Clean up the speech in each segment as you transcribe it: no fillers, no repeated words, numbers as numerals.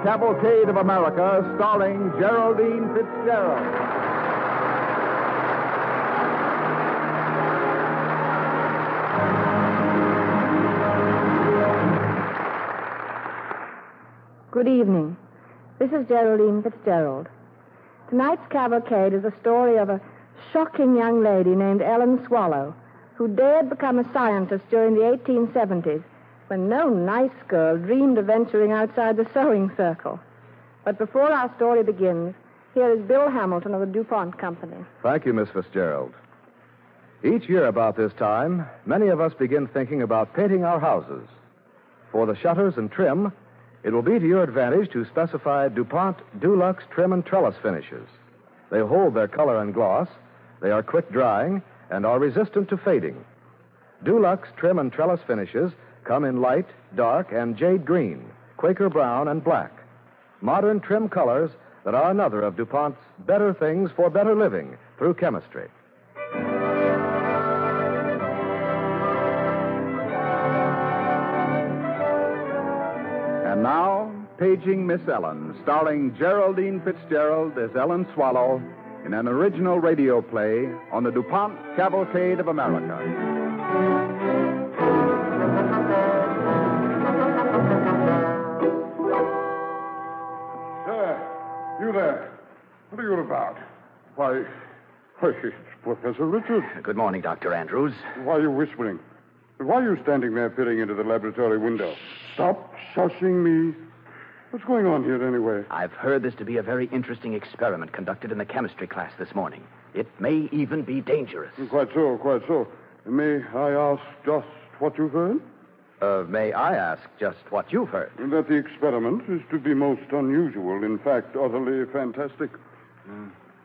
Cavalcade of America, starring Geraldine Fitzgerald. Good evening. This is Geraldine Fitzgerald. Tonight's Cavalcade is the story of a shocking young lady named Ellen Swallow, who dared become a scientist during the 1870s, when no nice girl dreamed of venturing outside the sewing circle. But before our story begins, here is Bill Hamilton of the DuPont Company. Thank you, Miss Fitzgerald. Each year about this time, many of us begin thinking about painting our houses. For the shutters and trim, it will be to your advantage to specify DuPont Dulux trim and trellis finishes. They hold their color and gloss, they are quick drying, and are resistant to fading. Dulux trim and trellis finishes come in light, dark, and jade green, Quaker brown, and black. Modern trim colors that are another of DuPont's better things for better living through chemistry. And now, Paging Miss Ellen, starring Geraldine Fitzgerald as Ellen Swallow in an original radio play on the DuPont Cavalcade of America. You there. What are you about? Why, it's Professor Richards. Good morning, Dr. Andrews. Why are you whispering? Why are you standing there peering into the laboratory window? Stop shushing me. What's going on here, anyway? I've heard this to be a very interesting experiment conducted in the chemistry class this morning. It may even be dangerous. Quite so, quite so. May I ask just what you've heard? May I ask just what you've heard? That the experiment is to be most unusual, in fact, utterly fantastic.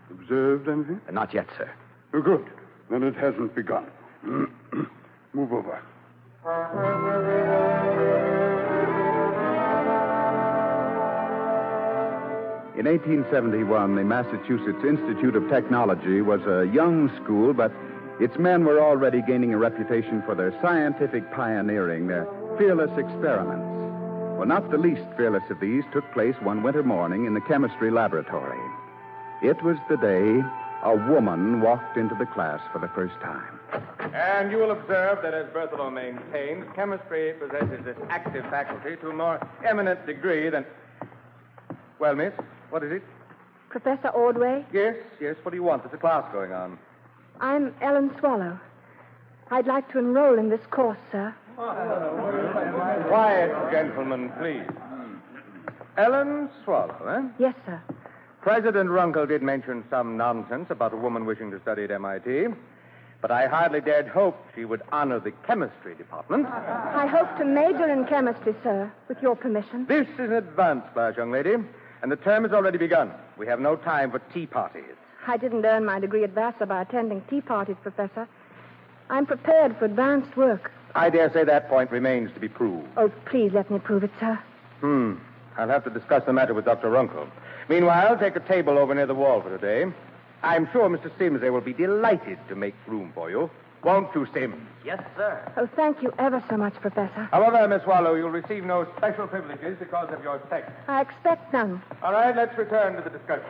Observed anything? Not yet, sir. Good. Then it hasn't begun. Move over. In 1871, the Massachusetts Institute of Technology was a young school, but its men were already gaining a reputation for their scientific pioneering, their fearless experiments. Well, not the least fearless of these took place one winter morning in the chemistry laboratory. It was the day a woman walked into the class for the first time. And you will observe that, as Berthelot maintains, chemistry possesses this active faculty to a more eminent degree than... Well, miss, what is it? Professor Ordway? Yes, what do you want? There's a class going on. I'm Ellen Swallow. I'd like to enroll in this course, sir. Quiet, gentlemen, please. Ellen Swallow, eh? Yes, sir. President Runkle did mention some nonsense about a woman wishing to study at MIT, but I hardly dared hope she would honor the chemistry department. I hope to major in chemistry, sir, with your permission. This is an advanced class, young lady, and the term has already begun. We have no time for tea parties. I didn't earn my degree at Vassar by attending tea parties, Professor. I'm prepared for advanced work. I dare say that point remains to be proved. Oh, please let me prove it, sir. I'll have to discuss the matter with Dr. Runkle. Meanwhile, take a table over near the wall for today. I'm sure Mr. Sims there will be delighted to make room for you. Won't you, Sims? Yes, sir. Oh, thank you ever so much, Professor. However, Miss Swallow, you'll receive no special privileges because of your sex. I expect none. All right, let's return to the discussion.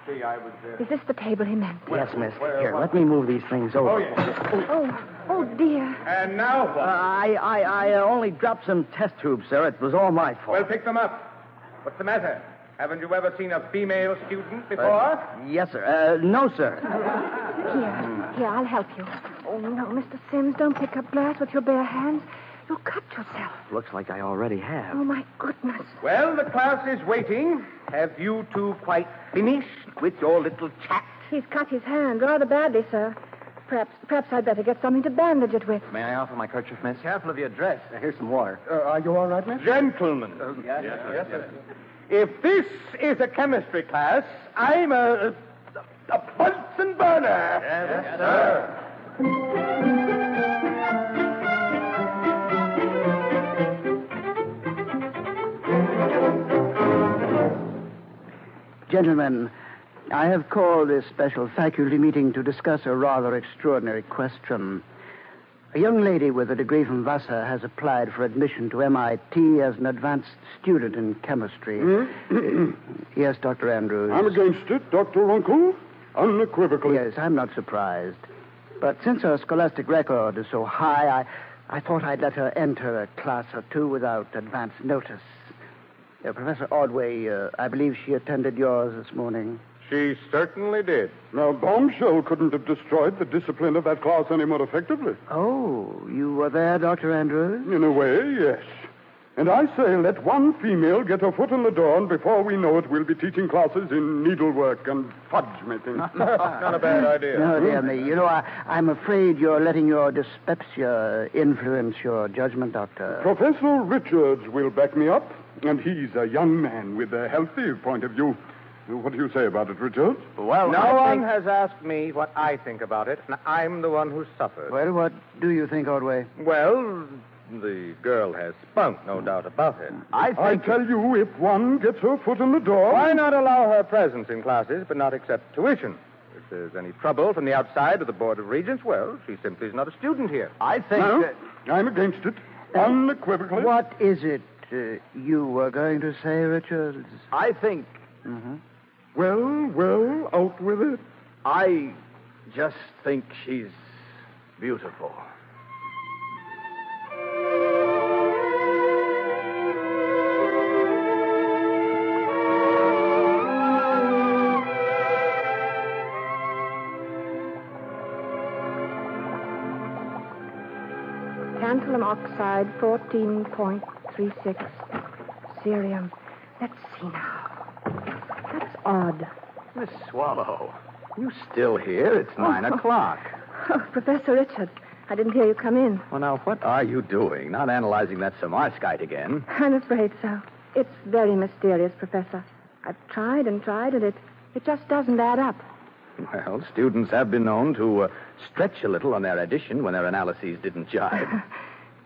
See, I was... Is this the table he meant? Yes, miss. Here, let me move these things over. Oh, yes. Oh, dear. And now what? I only dropped some test tubes, sir. It was all my fault. Well, pick them up. What's the matter? Haven't you ever seen a female student before? Yes, sir. No, sir. Here, I'll help you. Oh, no, Mr. Sims, don't pick up glass with your bare hands. You'll cut yourself. Looks like I already have. Oh, my goodness. Well, the class is waiting. Have you two quite finished with your little chat? He's cut his hand rather badly, sir. Perhaps I'd better get something to bandage it with. May I offer my kerchief, miss? Careful of your dress. Here's some water. Are you all right, miss? Gentlemen. Yes. If this is a chemistry class, I'm a Bunsen burner. Yes, sir. Gentlemen, I have called this special faculty meeting to discuss a rather extraordinary question. A young lady with a degree from Vassar has applied for admission to MIT as an advanced student in chemistry. Yes, Dr. Andrews. I'm against it, Dr. Runkle. Unequivocally. Yes, I'm not surprised. But since her scholastic record is so high, I thought I'd let her enter a class or two without advance notice. Professor Ordway, I believe she attended yours this morning. She certainly did. Now, Bombshell couldn't have destroyed the discipline of that class any more effectively. Oh, you were there, Dr. Andrews? In a way, yes. And I say let one female get her foot in the door, and before we know it, we'll be teaching classes in needlework and fudge making. Not a bad idea. No, dear me. You know, I'm afraid you're letting your dyspepsia influence your judgment, Doctor. Professor Richards will back me up, and he's a young man with a healthy point of view. What do you say about it, Richards? Well, no one has asked me what I think about it, and I'm the one who suffered. Well, what do you think, Ordway? Well, the girl has spunk, no doubt about it. I tell you, if one gets her foot in the door... Why not allow her presence in classes, but not accept tuition? If there's any trouble from the outside of the Board of Regents, well, she simply is not a student here. I think No, that... I'm against it. Unequivocally. What is it you were going to say, Richards? I think... Mm-hmm. Well, out with it. I just think she's beautiful. Tantalum oxide, 14.36. Cerium. Let's see now. That's odd. Miss Swallow, you still here? It's 9 o'clock. Oh, Professor Richards, I didn't hear you come in. Well, now, what are you doing? Not analyzing that Samarskite again? I'm afraid so. It's very mysterious, Professor. I've tried and it just doesn't add up. Well, students have been known to stretch a little on their addition when their analyses didn't jive.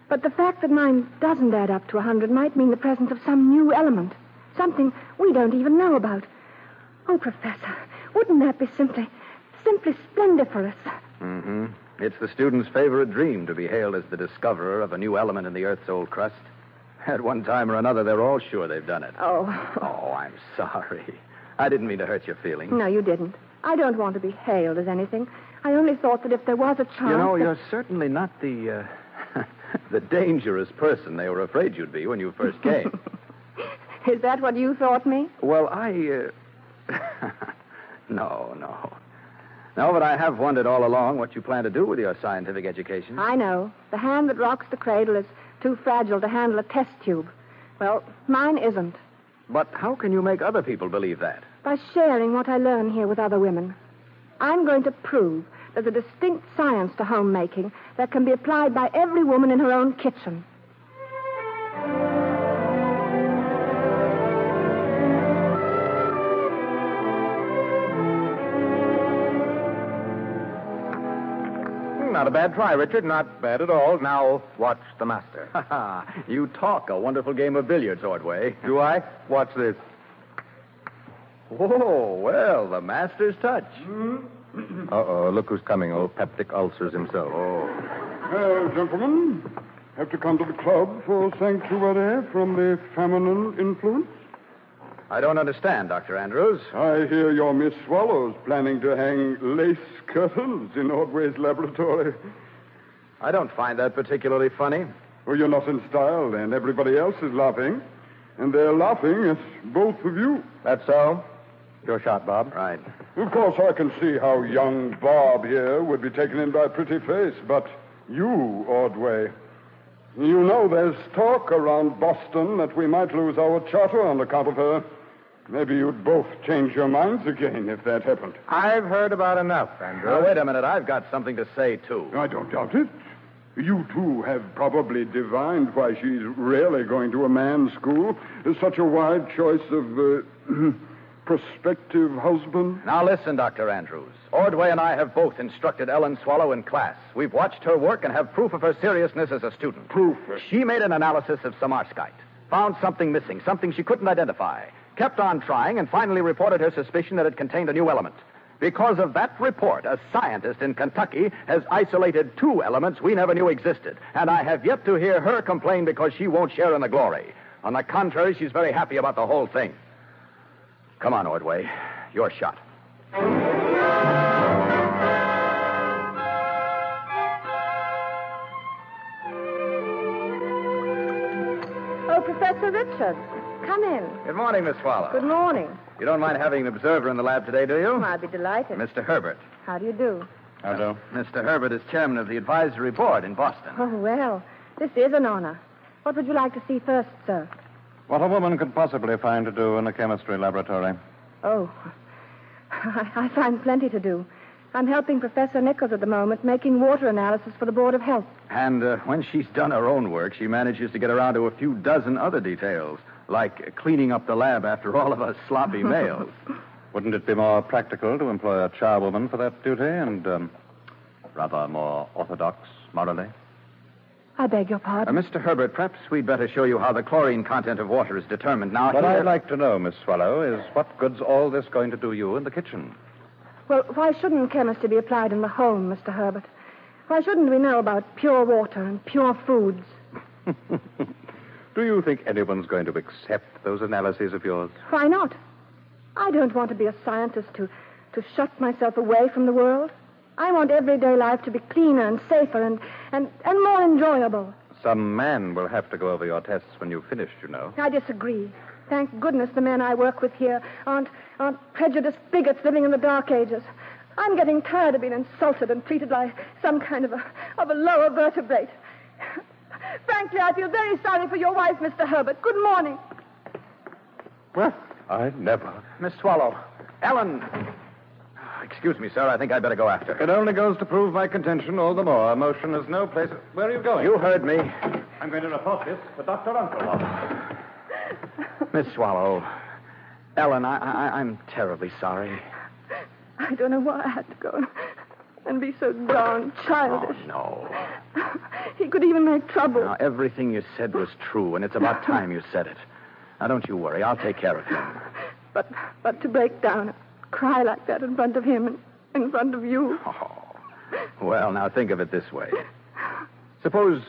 But the fact that mine doesn't add up to 100 might mean the presence of some new element. Something we don't even know about. Oh, Professor, wouldn't that be simply splendiferous? Mm-hmm. It's the student's favorite dream to be hailed as the discoverer of a new element in the Earth's old crust. At one time or another, they're all sure they've done it. Oh. Oh, I'm sorry. I didn't mean to hurt your feelings. No, you didn't. I don't want to be hailed as anything. I only thought that if there was a chance... You know, you're certainly not the, the dangerous person they were afraid you'd be when you first came. Is that what you thought me? Well, No, but I have wondered all along what you plan to do with your scientific education. I know. The hand that rocks the cradle is too fragile to handle a test tube. Well, mine isn't. But how can you make other people believe that? By sharing what I learn here with other women. I'm going to prove there's a distinct science to homemaking that can be applied by every woman in her own kitchen. Not a bad try, Richard. Not bad at all. Now, watch the master. You talk a wonderful game of billiards, Ordway. Do I? Watch this. Whoa, well, the master's touch. Uh-oh, look who's coming. Old peptic ulcers himself. Well, gentlemen, have to come to the club for sanctuary from the feminine influence? I don't understand, Dr. Andrews. I hear your Miss Swallow's planning to hang lace curtains in Ordway's laboratory. I don't find that particularly funny. Well, you're not in style, then. Everybody else is laughing. And they're laughing at both of you. That's so? Your shot, Bob. Right. Of course, I can see how young Bob here would be taken in by a pretty face, but you, Ordway, you know there's talk around Boston that we might lose our charter on account of her. Maybe you'd both change your minds again if that happened. I've heard about enough, Andrew. Now, wait a minute. I've got something to say, too. I don't doubt it. You, too, have probably divined why she's rarely going to a man's school. There's such a wide choice of prospective husband. Now, listen, Dr. Andrews. Ordway and I have both instructed Ellen Swallow in class. We've watched her work and have proof of her seriousness as a student. Proof? She made an analysis of Samarskite, found something missing, something she couldn't identify, kept on trying, and finally reported her suspicion that it contained a new element. Because of that report, a scientist in Kentucky has isolated 2 elements we never knew existed. And I have yet to hear her complain because she won't share in the glory. On the contrary, she's very happy about the whole thing. Come on, Ordway. Your shot. Oh, Professor Richards. Come in. Good morning, Miss Swallow. Good morning. You don't mind having an observer in the lab today, do you? I'll be delighted. Mr. Herbert. How do you do? How do? Mr. Herbert is chairman of the advisory board in Boston. Oh, well, this is an honor. What would you like to see first, sir? What a woman could possibly find to do in a chemistry laboratory. Oh, I find plenty to do. I'm helping Professor Nichols at the moment, making water analysis for the Board of Health. And when she's done her own work, she manages to get around to a few dozen other details, like cleaning up the lab after all of us sloppy males. Wouldn't it be more practical to employ a charwoman for that duty and rather more orthodox morally? I beg your pardon? Mr. Herbert, perhaps we'd better show you how the chlorine content of water is determined. Now, What here... I'd like to know, Miss Swallow, is what good's all this going to do you in the kitchen? Well, why shouldn't chemistry be applied in the home, Mr. Herbert? Why shouldn't we know about pure water and pure foods? Do you think anyone's going to accept those analyses of yours? Why not? I don't want to be a scientist to shut myself away from the world. I want everyday life to be cleaner and safer and more enjoyable. Some man will have to go over your tests when you've finished, you know. I disagree. Thank goodness the men I work with here aren't prejudiced bigots living in the Dark Ages. I'm getting tired of being insulted and treated like some kind of a lower vertebrate. Frankly, I feel very sorry for your wife, Mr. Herbert. Good morning. Well, I never. Miss Swallow. Ellen. Excuse me, sir. I think I'd better go after her. It only goes to prove my contention all the more. Emotion has no place. Where are you going? You heard me. I'm going to report this to Dr. Uncle. Miss Swallow. Ellen, I'm terribly sorry. I don't know why I had to go and be so darn childish. Oh, no. He could even make trouble. Now, everything you said was true, and it's about time you said it. Now, don't you worry. I'll take care of him. But to break down and cry like that in front of him and in front of you. Oh. Well, now, think of it this way. Suppose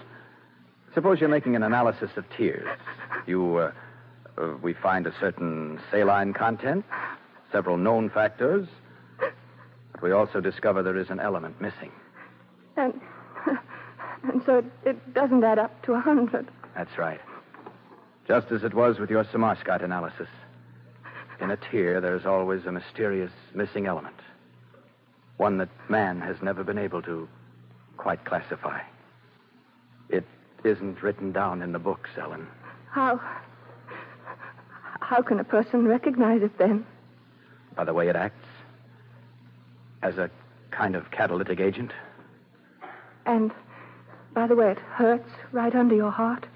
you're making an analysis of tears. We find a certain saline content, several known factors, but we also discover there is an element missing. And so it doesn't add up to 100. That's right. Just as it was with your Samarskite analysis. In a tear, there's always a mysterious missing element. One that man has never been able to quite classify. It isn't written down in the books, Ellen. How can a person recognize it then? By the way it acts. As a kind of catalytic agent. And by the way it hurts right under your heart?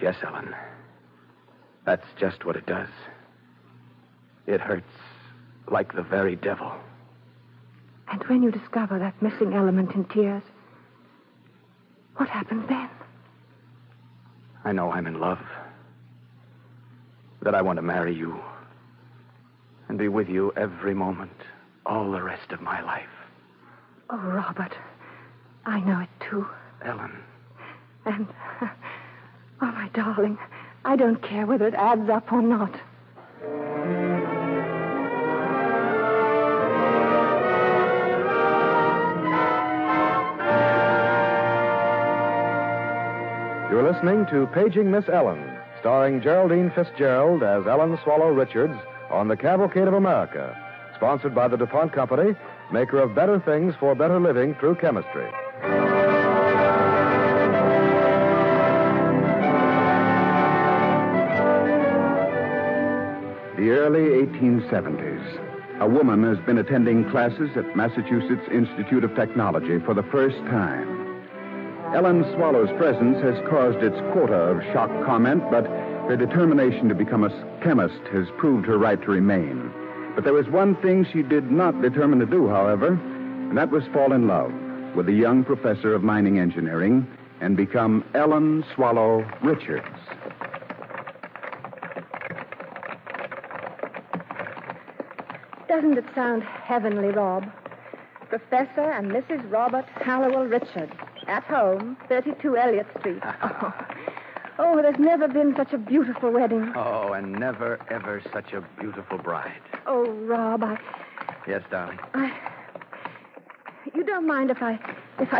Yes, Ellen. That's just what it does. It hurts like the very devil. And when you discover that missing element in tears, what happens then? I know I'm in love. That I want to marry you. And be with you every moment, all the rest of my life. Oh, Robert, I know it too. Ellen. And, oh, my darling, I don't care whether it adds up or not. You're listening to Paging Miss Ellen, starring Geraldine Fitzgerald as Ellen Swallow Richards on the Cavalcade of America, sponsored by the DuPont Company, maker of better things for better living through chemistry. The early 1870s. A woman has been attending classes at Massachusetts Institute of Technology for the first time. Ellen Swallow's presence has caused its quota of shock comment, but her determination to become a chemist has proved her right to remain. But there was one thing she did not determine to do, however, and that was fall in love with a young professor of mining engineering and become Ellen Swallow Richards. Doesn't it sound heavenly, Rob? Professor and Mrs. Robert Hallowell Richard, at home, 32 Elliott Street. Oh, there's never been such a beautiful wedding. Oh, and never, ever such a beautiful bride. Oh, Rob, Yes, darling. You don't mind if I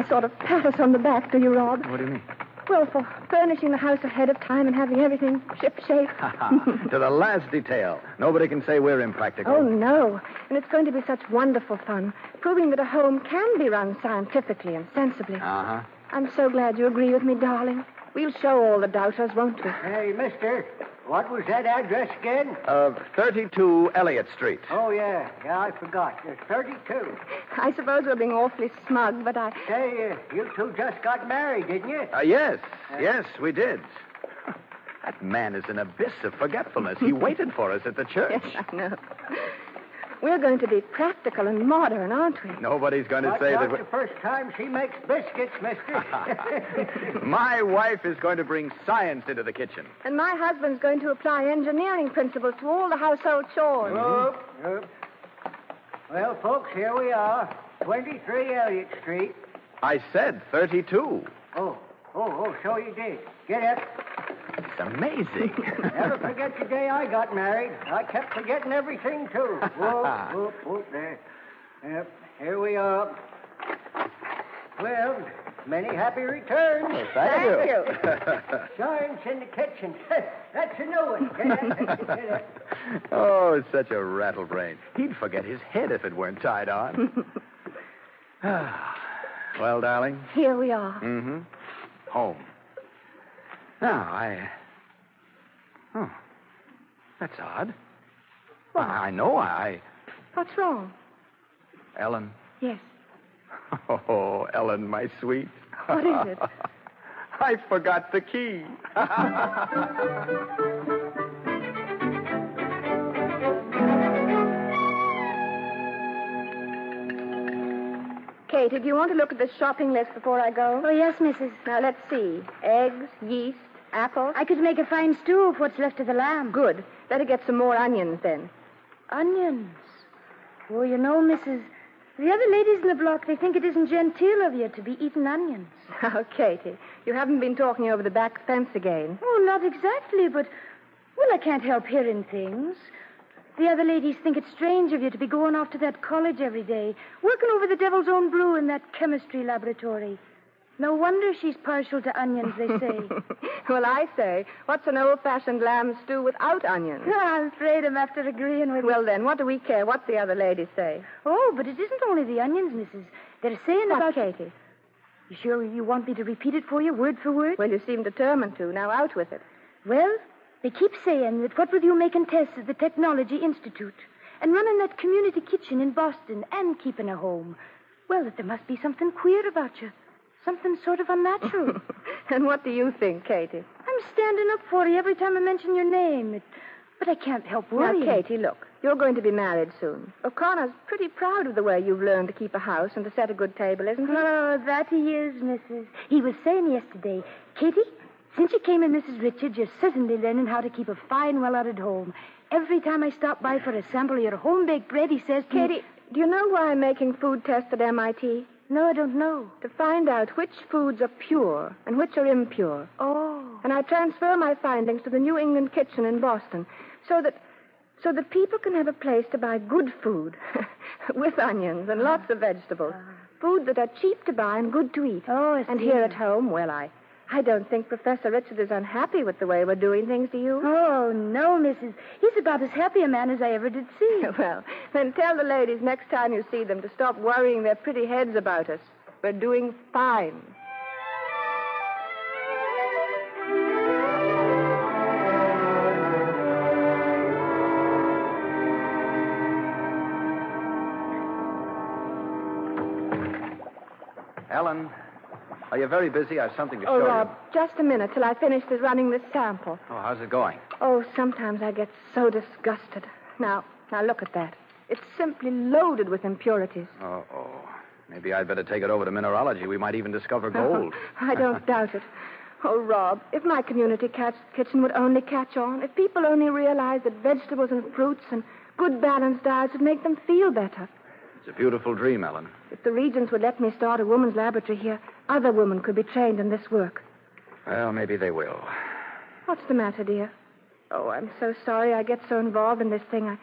sort of pat us on the back, do you, Rob? What do you mean? Well, for furnishing the house ahead of time and having everything shipshape. To the last detail. Nobody can say we're impractical. Oh, no. And it's going to be such wonderful fun, proving that a home can be run scientifically and sensibly. Uh-huh. I'm so glad you agree with me, darling. We'll show all the doubters, won't we? Hey, mister, what was that address again? 32 Elliott Street. Oh, yeah, I forgot. There's 32. I suppose we're being awfully smug, but I... Say, you two just got married, didn't you? Yes, we did. That man is an abyss of forgetfulness. He waited for us at the church. Yes, I know. We're going to be practical and modern, aren't we? Nobody's going to But say not that... the first time she makes biscuits, mister. My wife is going to bring science into the kitchen. And my husband's going to apply engineering principles to all the household chores. Well, folks, here we are. 23 Elliott Street. I said 32. Oh, so you did. Get up. It's amazing. Never forget the day I got married. I kept forgetting everything, too. Whoop, there. Yep, here we are. Well, many happy returns. Well, thank you. Science in the kitchen. That's a new one. Oh, it's such a rattlebrain. He'd forget his head if it weren't tied on. Well, darling? Here we are. Mm-hmm. Home. Now, Oh, that's odd. What? I know, What's wrong? Ellen. Yes. Oh, Ellen, my sweet. What is it? I forgot the key. Katie, do you want to look at the shopping list before I go? Oh, yes, Mrs. Now, let's see. Eggs, yeast, apples. I could make a fine stew of what's left of the lamb. Good. Better get some more onions, then. Onions? Oh, you know, Mrs., the other ladies in the block, they think it isn't genteel of you to be eating onions. Now, Katie, you haven't been talking over the back fence again. Oh, not exactly, but, well, I can't help hearing things. The other ladies think it's strange of you to be going off to that college every day, working over the devil's own brew in that chemistry laboratory. No wonder she's partial to onions, they say. Well, I say, what's an old-fashioned lamb stew without onions? I'm afraid I'm after agreeing with you. Well, then, what do we care what the other ladies say? Oh, but it isn't only the onions, Mrs. They're saying What, about... Katie? You sure you want me to repeat it for you, word for word? Well, you seem determined to. Now, out with it. Well, they keep saying that what with you making tests at the Technology Institute and running that community kitchen in Boston and keeping a home, well, that there must be something queer about you. Something sort of unnatural. And what do you think, Katie? I'm standing up for you every time I mention your name. But I can't help worrying. Now, Katie, look. You're going to be married soon. O'Connor's pretty proud of the way you've learned to keep a house and to set a good table, isn't he? Oh, that he is, Mrs. He was saying yesterday, Katie, since you came in Mrs. Richards, you're certainly learning how to keep a fine, well-ordered home. Every time I stop by for a sample of your home-baked bread, he says to me... Katie, do you know why I'm making food tests at MIT? No, I don't know. To find out which foods are pure and which are impure. Oh. And I transfer my findings to the New England kitchen in Boston so that people can have a place to buy good food with onions and lots of vegetables. Food that are cheap to buy and good to eat. Oh, I see. And here at home, well, I don't think Professor Richard is unhappy with the way we're doing things, do you? Oh, no, Mrs. He's about as happy a man as I ever did see. Well, then tell the ladies next time you see them to stop worrying their pretty heads about us. We're doing fine. Ellen, are you very busy? I have something to show Oh, Rob, you. just a minute till I finish running this sample. Oh, how's it going? Oh, sometimes I get so disgusted. Now look at that. It's simply loaded with impurities. Oh. Maybe I'd better take it over to mineralogy. We might even discover gold. I don't doubt it. Oh, Rob, if my community kitchen would only catch on, if people only realized that vegetables and fruits and good balanced diets would make them feel better. It's a beautiful dream, Ellen. If the Regents would let me start a woman's laboratory here, other women could be trained in this work. Well, maybe they will. What's the matter, dear? Oh, I'm so sorry I get so involved in this thing.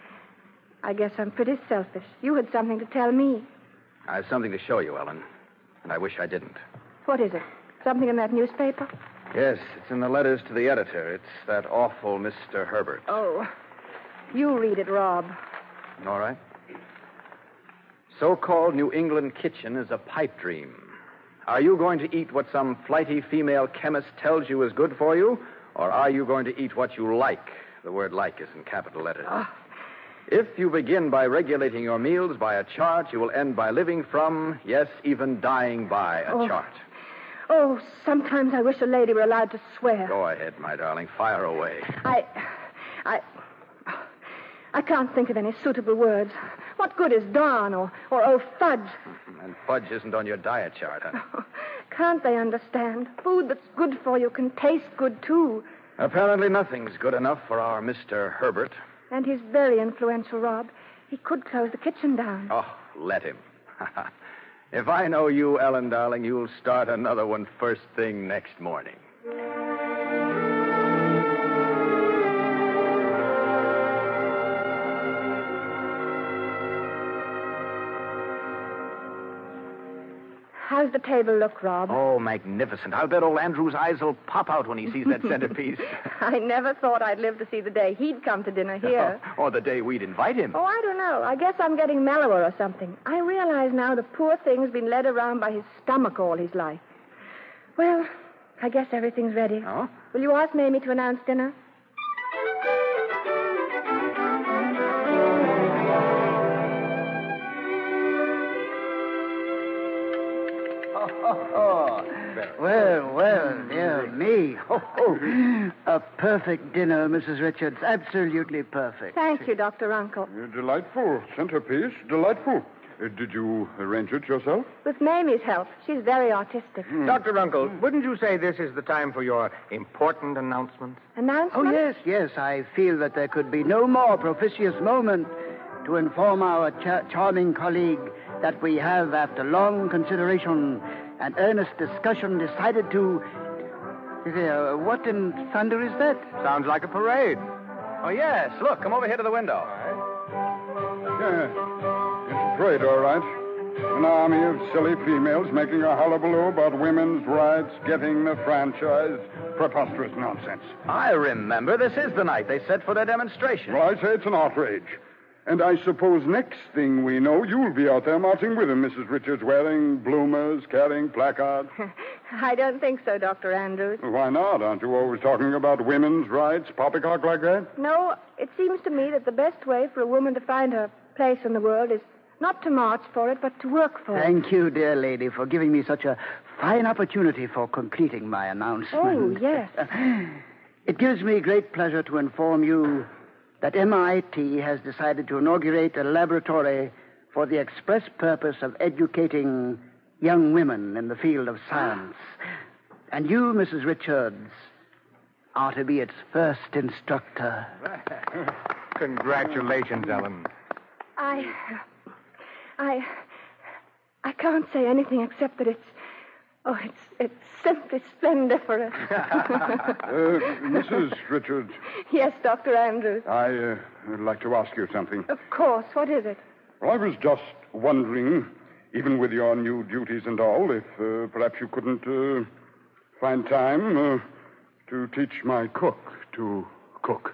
I guess I'm pretty selfish. You had something to tell me. I have something to show you, Ellen, and I wish I didn't. What is it? Something in that newspaper? Yes, it's in the letters to the editor. It's that awful Mr. Herbert. Oh, you read it, Rob. All right. So-called New England kitchen is a pipe dream. Are you going to eat what some flighty female chemist tells you is good for you, or are you going to eat what you like? The word like is in capital letters. If you begin by regulating your meals by a chart, you will end by living from, yes, even dying by a chart. Oh, sometimes I wish a lady were allowed to swear. Go ahead, my darling. Fire away. I can't think of any suitable words. What good is darn or oh, fudge? And fudge isn't on your diet chart, huh? Oh, can't they understand? Food that's good for you can taste good, too. Apparently nothing's good enough for our Mr. Herbert. And he's very influential, Rob. He could close the kitchen down. Oh, let him. If I know you, Ellen, darling, you'll start another one first thing next morning. How's the table look, Rob? Oh, magnificent. I'll bet old Andrew's eyes will pop out when he sees that centerpiece. I never thought I'd live to see the day he'd come to dinner here. Or the day we'd invite him. Oh, I don't know. I guess I'm getting mellower or something. I realize now the poor thing's been led around by his stomach all his life. Well, I guess everything's ready. Oh? Will you ask Mamie to announce dinner? Well, dear me. A perfect dinner, Mrs. Richards. Absolutely perfect. Thank you, Dr. Runkle. Delightful. Centerpiece. Delightful. Did you arrange it yourself? With Mamie's help. She's very artistic. Dr. Runkle, wouldn't you say this is the time for your important announcement? Announcement? Oh, yes. I feel that there could be no more propitious moment to inform our charming colleague that we have, after long consideration and earnest discussion, decided to... what in thunder is that? Sounds like a parade. Oh, yes. Look, come over here to the window. Yeah. It's a parade, all right. An army of silly females making a hullabaloo about women's rights, getting the franchise. Preposterous nonsense. I remember. This is the night they set for their demonstration. Well, I say it's an outrage. And I suppose next thing we know, you'll be out there marching with them, Mrs. Richards, wearing bloomers, carrying placards. I don't think so, Dr. Andrews. Why not? Aren't you always talking about women's rights, poppycock like that? No, it seems to me that the best way for a woman to find her place in the world is not to march for it, but to work for it. Thank you, dear lady, for giving me such a fine opportunity for completing my announcement. Oh, yes. It gives me great pleasure to inform you that MIT has decided to inaugurate a laboratory for the express purpose of educating young women in the field of science. And you, Mrs. Richards, are to be its first instructor. Congratulations, Ellen. I can't say anything except that it's simply splendiferous. Mrs. Richards. Yes, Dr. Andrews. I'd like to ask you something. Of course. What is it? Well, I was just wondering, even with your new duties and all, if perhaps you couldn't find time to teach my cook to cook.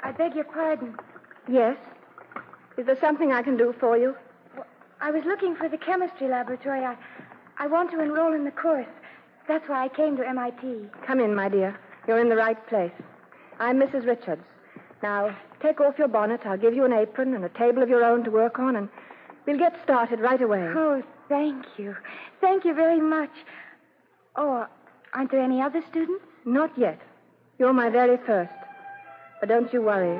I beg your pardon. Yes? Is there something I can do for you? Well, I was looking for the chemistry laboratory. I want to enroll in the course. That's why I came to MIT. Come in, my dear. You're in the right place. I'm Mrs. Richards. Now, take off your bonnet. I'll give you an apron and a table of your own to work on, and we'll get started right away. Oh, thank you. Thank you very much. Oh, Aren't there any other students? Not yet. You're my very first. But don't you worry.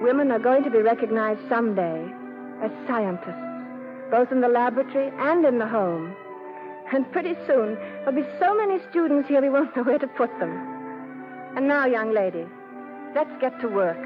Women are going to be recognized someday as scientists, both in the laboratory and in the home. And pretty soon, there'll be so many students here we won't know where to put them. And now, young lady, let's get to work.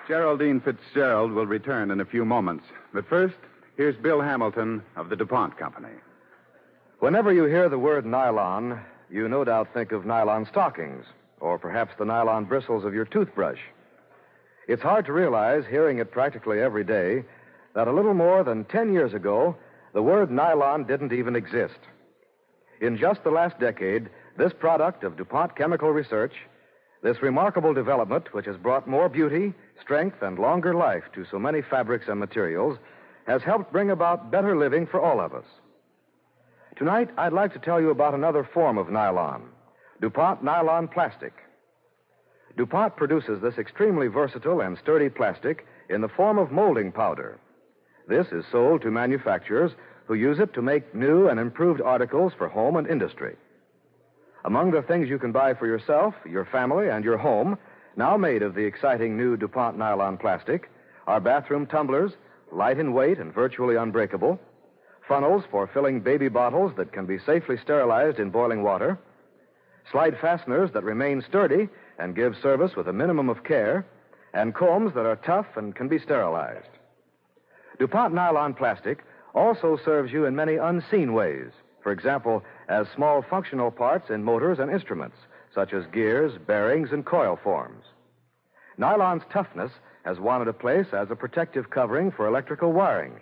Geraldine Fitzgerald will return in a few moments. But first, here's Bill Hamilton of the DuPont Company. Whenever you hear the word nylon, you no doubt think of nylon stockings, or perhaps the nylon bristles of your toothbrush. It's hard to realize, hearing it practically every day, that a little more than 10 years ago, the word nylon didn't even exist. In just the last decade, this product of DuPont Chemical Research, this remarkable development, which has brought more beauty, strength, and longer life to so many fabrics and materials, has helped bring about better living for all of us. Tonight, I'd like to tell you about another form of nylon, DuPont nylon plastic. DuPont produces this extremely versatile and sturdy plastic in the form of molding powder. This is sold to manufacturers who use it to make new and improved articles for home and industry. Among the things you can buy for yourself, your family, and your home, now made of the exciting new DuPont nylon plastic, are bathroom tumblers, light in weight and virtually unbreakable, funnels for filling baby bottles that can be safely sterilized in boiling water, slide fasteners that remain sturdy and give service with a minimum of care, and combs that are tough and can be sterilized. DuPont nylon plastic also serves you in many unseen ways. For example, as small functional parts in motors and instruments, such as gears, bearings, and coil forms. Nylon's toughness has won it a place as a protective covering for electrical wiring,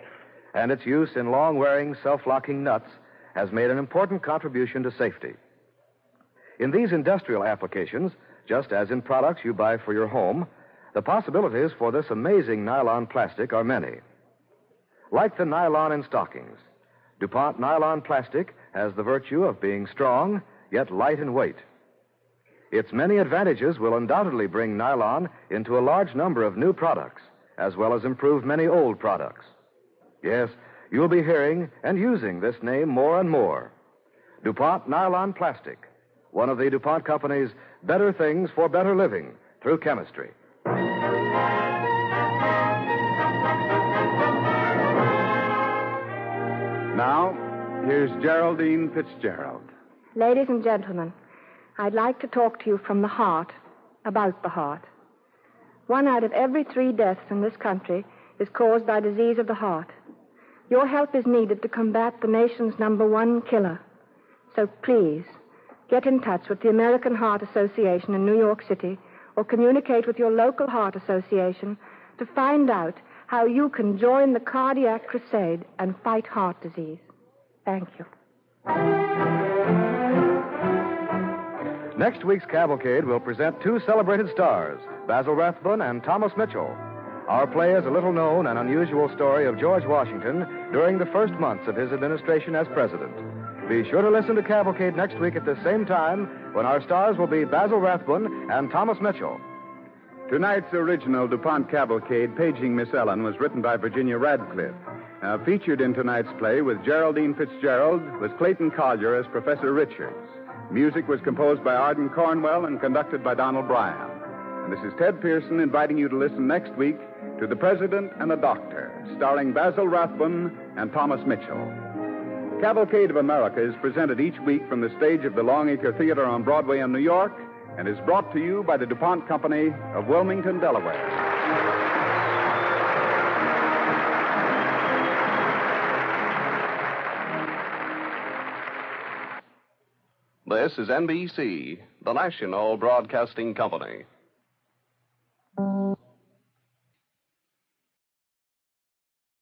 and its use in long-wearing, self-locking nuts has made an important contribution to safety. In these industrial applications, just as in products you buy for your home, the possibilities for this amazing nylon plastic are many. Like the nylon in stockings, DuPont nylon plastic has the virtue of being strong, yet light in weight. Its many advantages will undoubtedly bring nylon into a large number of new products, as well as improve many old products. Yes, you'll be hearing and using this name more and more. DuPont nylon plastic, one of the DuPont Company's better things for better living through chemistry. Now, here's Geraldine Fitzgerald. Ladies and gentlemen, I'd like to talk to you from the heart, about the heart. 1 out of every 3 deaths in this country is caused by disease of the heart. Your help is needed to combat the nation's #1 killer. So please, get in touch with the American Heart Association in New York City or communicate with your local heart association to find out how you can join the cardiac crusade and fight heart disease. Thank you. Next week's Cavalcade will present 2 celebrated stars, Basil Rathbun and Thomas Mitchell. Our play is a little-known and unusual story of George Washington during the first months of his administration as president. Be sure to listen to Cavalcade next week at the same time when our stars will be Basil Rathbun and Thomas Mitchell. Tonight's original DuPont Cavalcade, Paging Miss Ellen, was written by Virginia Radcliffe. Featured in tonight's play with Geraldine Fitzgerald was Clayton Collier as Professor Richards. Music was composed by Arden Cornwell and conducted by Donald Bryan. And this is Ted Pearson inviting you to listen next week to The President and the Doctor, starring Basil Rathbun and Thomas Mitchell. Cavalcade of America is presented each week from the stage of the Longacre Theater on Broadway in New York and is brought to you by the DuPont Company of Wilmington, Delaware. This is NBC, the national broadcasting company.